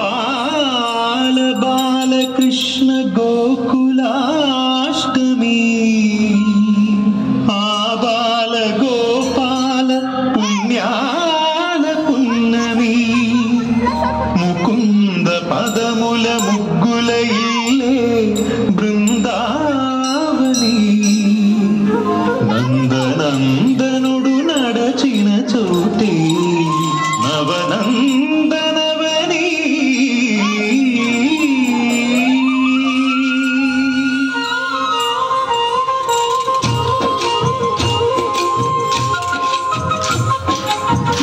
गोपाल बालकृष्ण गोकुलाष्टमी आबाल गोपाल पुण्याल पुण्यमी मुकुंद पदमुल मुग्गुल इल्ले बृंदावनी नंदनंदनुडु नडचिन चोटे नवनंदनवनी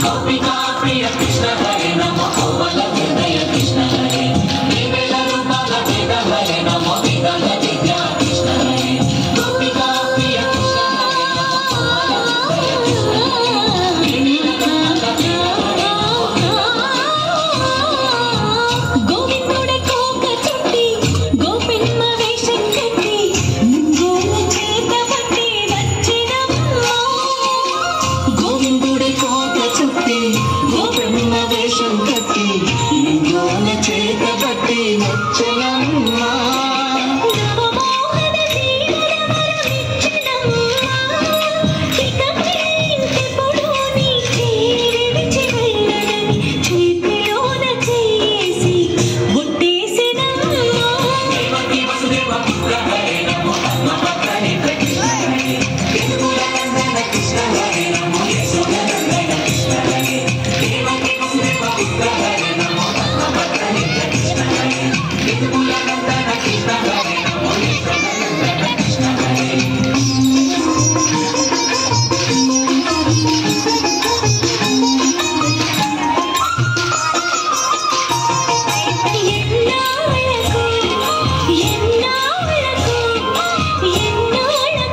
गोपिका प्रिय कृष्ण हरे नमो गोपाल हृदय कृष्ण हरे देवेला रूपाल वेद हरे नमो वेदांत विद्या कृष्ण हरे गोपिका प्रिय कृष्ण हरे नमो गोपाल हृदय कृष्ण हरे देवेला रूपाल वेद हरे गोविंदुडे कोक చుట్టి గోపిమ్మ వేషం కట్టి ముంగోల చేత పట్టి వచ్చినమ్మ गोविंदुडे कोक చుట్టి గోపిమ్మ వేషం కట్టి ముంగోల చేత పట్టి వచ్చినమ్మ నవమోహన జీవనమరమిచ్చినమ్మ ఇకపై ఇంకెప్పుడు నీ చేరిడిచి వెళ్ళడని చేతిలోన చేసి ఒట్టేసినమ్మ దేవకి వసుదేవ పుత్ర హరే నమో పద్మపత్రని కృష్ణ హరే యదుకులనందన కృష్ణ హరే నమో యశోదనందన కృష్ణ హరే దేవకి వసుదేవ పుత్ర హరే నమో పద్మపత్రని కృష్ణ హరే యదుకులనందన కృష్ణ హరే నమో యశోదనందన కృష్ణ హరే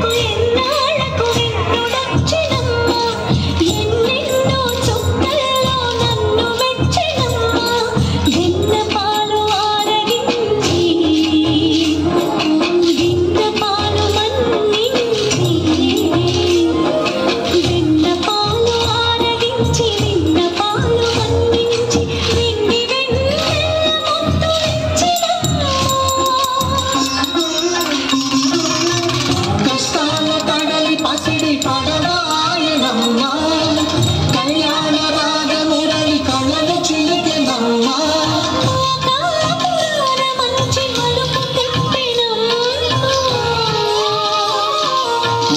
ఎన్నాళ్ళకు వెన్నుడొచ్చినమ్మ ఎన్నెన్నో చుక్కల్లో నన్ను మెచ్చినమ్మ వెన్న పాలు ఆరగించి వెన్న పాలు మన్నించి వెన్న పాలు ఆరగించి వెన్న పాలు మన్నించి వెన్ని వెన్నెల ముద్దు ఇచ్చినమ్మ కష్టాల కడలి పసిడి పడవాయనమ్మ కళ్యాణ రాగ మురళి కళ్ళలు చిలికెనమ్మ కాపురాన మంచి మలుపు తిప్పినమ్మ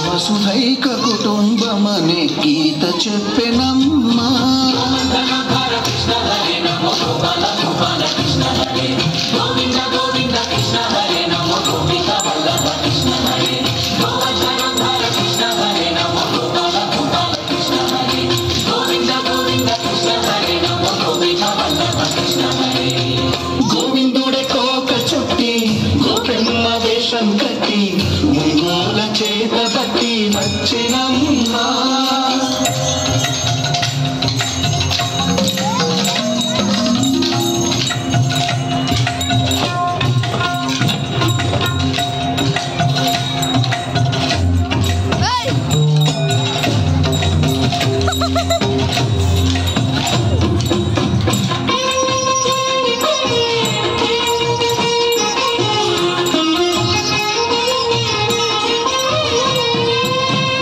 వసుధైక కుటుంబమనే గీత చెప్పెనమ్మ కృష్ణ హరే నమో గోపాల గోపాల కృష్ణ హరే గోవింద గోవింద కృష్ణ హరే నమో గోపిక వల్లభ కృష్ణ హరే గోవర్ధనోద్ధార కృష్ణ హరే నమో గోపాల గోపాల కృష్ణ హరే గోవింద గోవింద కృష్ణ హరే నమో గోపిక వల్లభ కృష్ణ హరే గోవిందుడే కోక చుట్టి గోపెమ్మ వేషం కట్టి ముంగోల చేత బట్టి వచ్చినమ్మ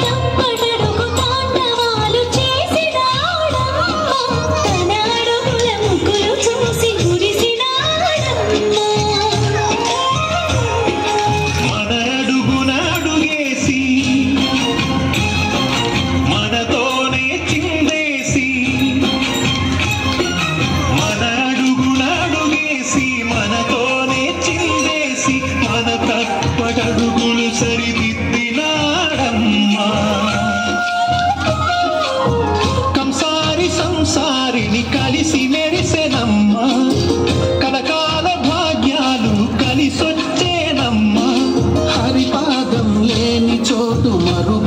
తప్పటడుగు తాండవాలు చేసినాడమ్మ తన అడుగుల ముగ్గులు చూసి మురిసినాడమ్మ మన అడుగున అడుగేసి మనతోనే చిందేసి మన అడుగున అడుగేసి మనతోనే చిందేసి మన తప్పటడుగులు సరిదిద్దినాడమ్మా కంసారి సంసారిని కలిసి మెరిసెనమ్మా కలకాల భాగ్యాలు కలిసొచ్చేనమ్మా హరిపాదం లేని చోటు మరు